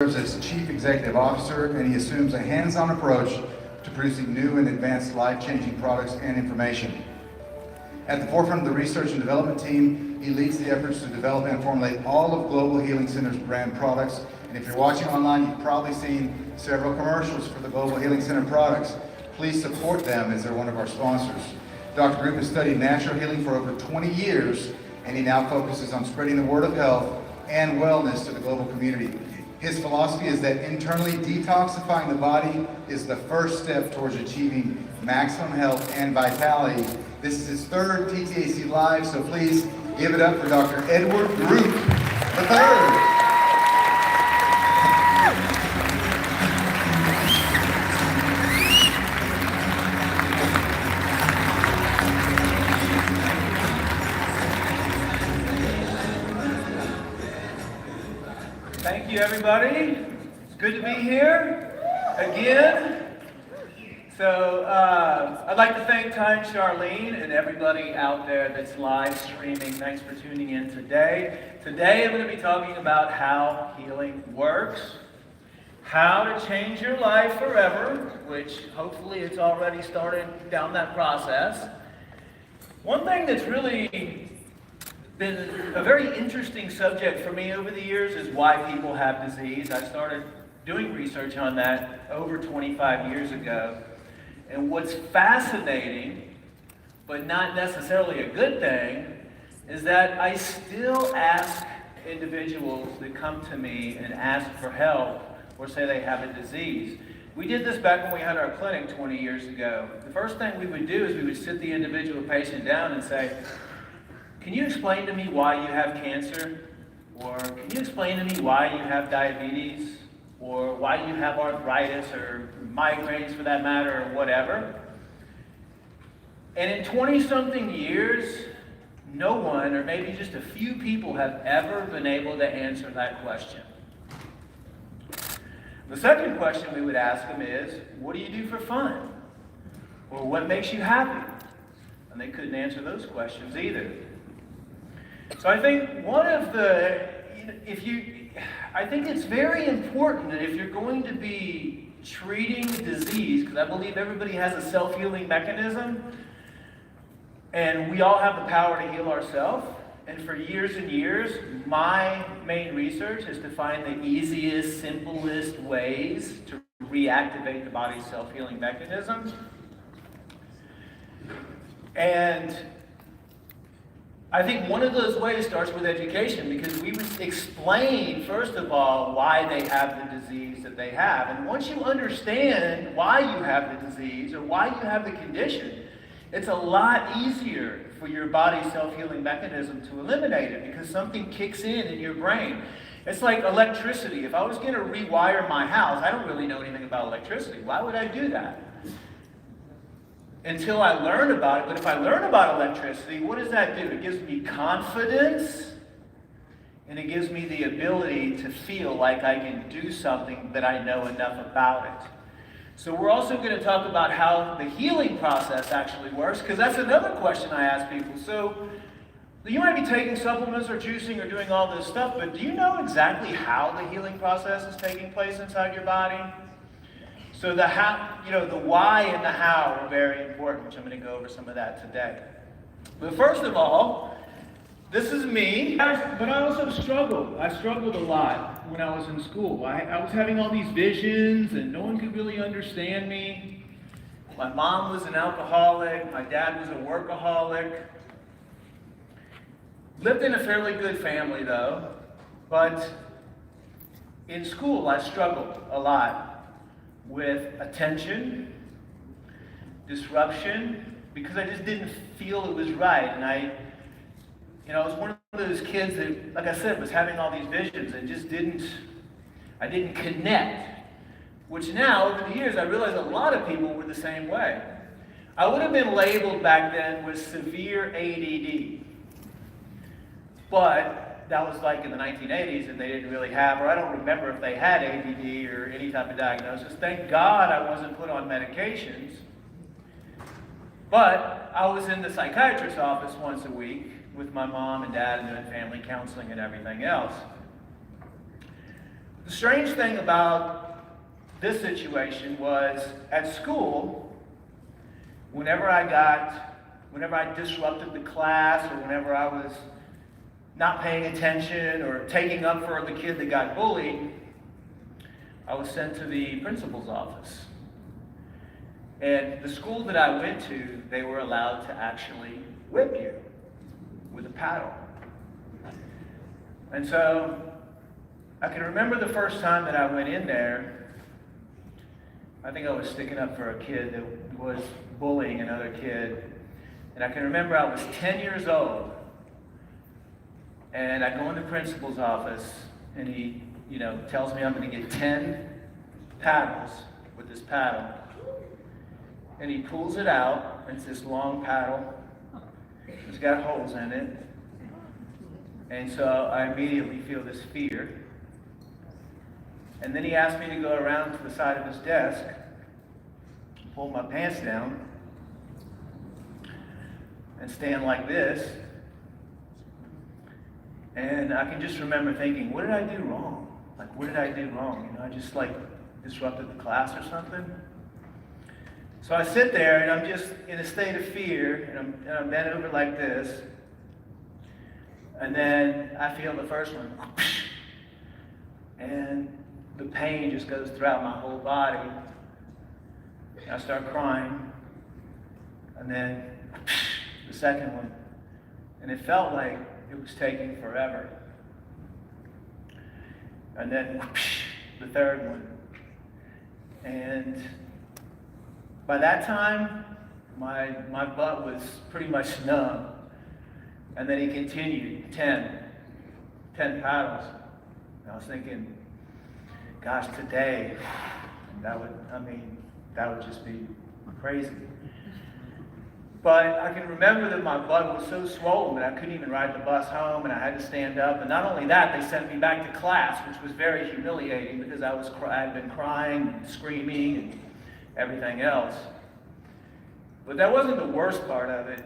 serves as Chief Executive Officer, and he assumes a hands-on approach to producing new and advanced life-changing products and information. At the forefront of the research and development team, he leads the efforts to develop and formulate all of Global Healing Center's brand products. And if you're watching online, you've probably seen several commercials for the Global Healing Center products. Please support them as they're one of our sponsors. Dr. Group has studied natural healing for over 20 years, and he now focuses on spreading the word of health and wellness to the global community. His philosophy is that internally detoxifying the body is the first step towards achieving maximum health and vitality. This is his third TTAC Live, so please give it up for Dr. Edward Group III. Thank you, everybody. It's good to be here again. So I'd like to thank Ty and Charlene and everybody out there that's live streaming. Thanks for tuning in today. Today I'm going to be talking about how healing works, how to change your life forever, which hopefully it's already started down that process. One thing that's really been a very interesting subject for me over the years is why people have disease. I started doing research on that over 25 years ago. And what's fascinating, but not necessarily a good thing, is that I still ask individuals that come to me and ask for help or say they have a disease. We did this back when we had our clinic 20 years ago. The first thing we would do is we would sit the individual patient down and say, can you explain to me why you have cancer? Or can you explain to me why you have diabetes? Or why you have arthritis or migraines for that matter or whatever? And in 20-something years, no one, or maybe just a few people, have ever been able to answer that question. The second question we would ask them is, what do you do for fun? Or what makes you happy? And they couldn't answer those questions either. So I think one of the, I think it's very important that if you're going to be treating disease, because I believe everybody has a self-healing mechanism, and we all have the power to heal ourselves. And for years and years, my main research is to find the easiest, simplest ways to reactivate the body's self-healing mechanism. And I think one of those ways starts with education, because we would explain, first of all, why they have the disease that they have. And once you understand why you have the disease or why you have the condition, it's a lot easier for your body's self-healing mechanism to eliminate it, because something kicks in your brain. It's like electricity. If I was going to rewire my house, I don't really know anything about electricity. Why would I do that? Until I learn about it. But if I learn about electricity, what does that do? It gives me confidence, and it gives me the ability to feel like I can do something that I know enough about it. So we're also going to talk about how the healing process actually works, because that's another question I ask people. So you might be taking supplements or juicing or doing all this stuff, but do you know exactly how the healing process is taking place inside your body? So the how, the why and the how are very important, which I'm going to go over some of that today. But first of all, this is me, but I also struggled. I struggled a lot when I was in school. I was having all these visions, and no one could really understand me. My mom was an alcoholic. My dad was a workaholic. Lived in a fairly good family, though. But in school, I struggled a lot with attention, disruption, because I just didn't feel it was right. And I was one of those kids that, like I said, was having all these visions and just I didn't connect. Which now, over the years, I realize a lot of people were the same way. I would have been labeled back then with severe ADD. But that was like in the 1980s, and they didn't really have, or I don't remember if they had ADD or any type of diagnosis. Thank God I wasn't put on medications. But I was in the psychiatrist's office once a week with my mom and dad and doing family counseling and everything else. The strange thing about this situation was at school, whenever I disrupted the class, or whenever I was not paying attention or taking up for the kid that got bullied, I was sent to the principal's office. And the school that I went to, they were allowed to actually whip you with a paddle. And so I can remember the first time that I went in there. I think I was sticking up for a kid that was bullying another kid. And I can remember I was 10 years old. And I go in the principal's office, and he, tells me I'm going to get 10 paddles with this paddle. And he pulls it out, and it's this long paddle. It's got holes in it. And so I immediately feel this fear. And then he asked me to go around to the side of his desk, pull my pants down, and stand like this. And I can just remember thinking, what did I do wrong? What did I do wrong? I just disrupted the class or something. So I sit there, and I'm just in a state of fear, and I'm bent over like this. And then I feel the first one, and the pain just goes throughout my whole body. And I start crying. And then the second one. And it felt like it was taking forever. And then the third one. And by that time, my butt was pretty much numb. And then he continued, 10 paddles. And I was thinking, gosh, today, that would just be crazy. But I can remember that my butt was so swollen that I couldn't even ride the bus home, and I had to stand up. And not only that, they sent me back to class, which was very humiliating because I had been crying and screaming and everything else. But that wasn't the worst part of it.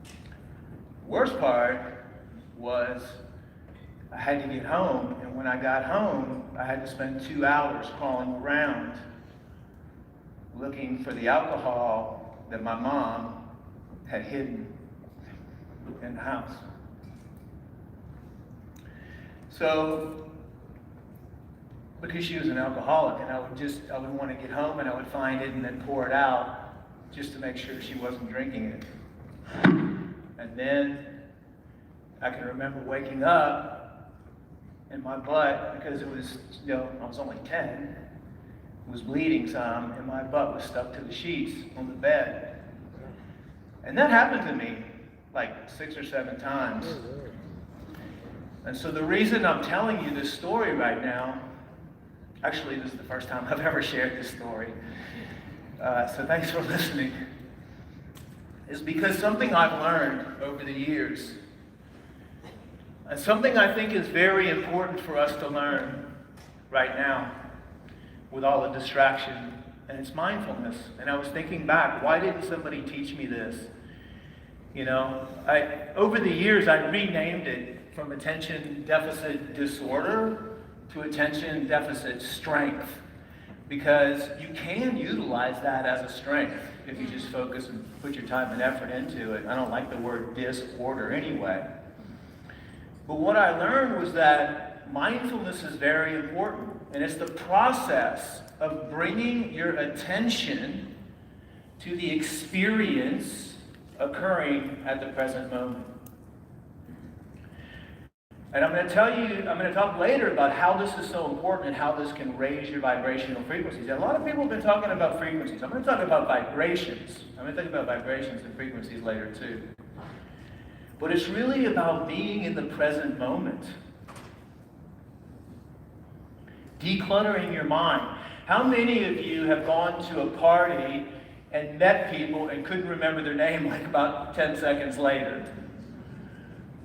The worst part was I had to get home, and when I got home, I had to spend 2 hours crawling around looking for the alcohol that my mom had hidden in the house. So, because she was an alcoholic, and I would want to get home, and I would find it and then pour it out just to make sure she wasn't drinking it. And then I can remember waking up, and my butt, because it was, I was only 10, was bleeding some, and my butt was stuck to the sheets on the bed. And that happened to me like 6 or 7 times. And so the reason I'm telling you this story right now, actually this is the first time I've ever shared this story, so thanks for listening, is because something I've learned over the years, and something I think is very important for us to learn right now with all the distraction, and it's mindfulness. And I was thinking back, why didn't somebody teach me this? Over the years, I renamed it from attention deficit disorder to attention deficit strength, because you can utilize that as a strength if you just focus and put your time and effort into it. I don't like the word disorder anyway. But what I learned was that mindfulness is very important, and it's the process of bringing your attention to the experience occurring at the present moment. And I'm going to talk later about how this is so important and how this can raise your vibrational frequencies. And a lot of people have been talking about frequencies. I'm going to talk about vibrations. I'm going to talk about vibrations and frequencies later too. But it's really about being in the present moment. Decluttering your mind. How many of you have gone to a party and met people and couldn't remember their name like about 10 seconds later?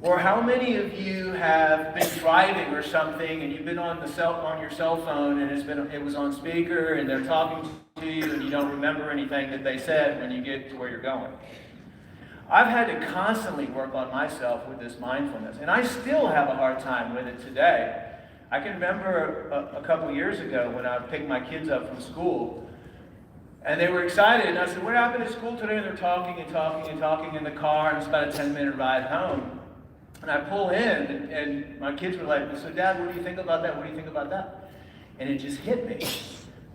Or how many of you have been driving or something and you've been on your cell phone and it was on speaker and they're talking to you and you don't remember anything that they said when you get to where you're going? I've had to constantly work on myself with this mindfulness, and I still have a hard time with it today. I can remember a couple years ago when I picked my kids up from school, and they were excited, and I said, what happened at school today? And they're talking and talking and talking in the car, and it's about a 10-minute ride home. And I pull in, and my kids were like, so Dad, what do you think about that? What do you think about that? And it just hit me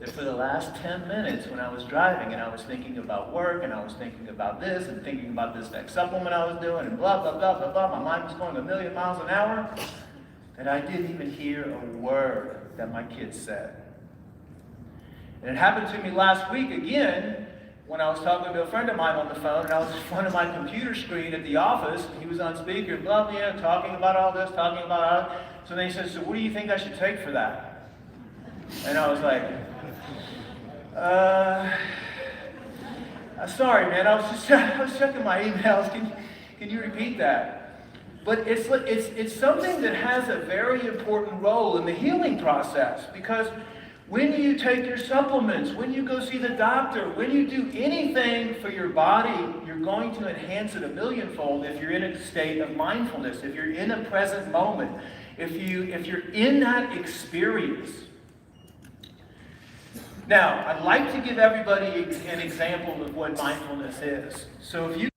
that for the last 10 minutes when I was driving and I was thinking about work and I was thinking about this and thinking about this next supplement I was doing and blah, blah, blah, blah, blah, my mind was going a million miles an hour, that I didn't even hear a word that my kids said. And it happened to me last week again when I was talking to a friend of mine on the phone, and I was in front of my computer screen at the office, and he was on speaker, blah, blah, yeah, talking about all this, talking about all that. So then he said, so what do you think I should take for that? And I was like, sorry, man, I was checking my emails. Can you repeat that? But it's something that has a very important role in the healing process, because when you take your supplements, when you go see the doctor, when you do anything for your body, you're going to enhance it a millionfold if you're in a state of mindfulness, if you're in a present moment, if you're in that experience. Now, I'd like to give everybody an example of what mindfulness is. So if you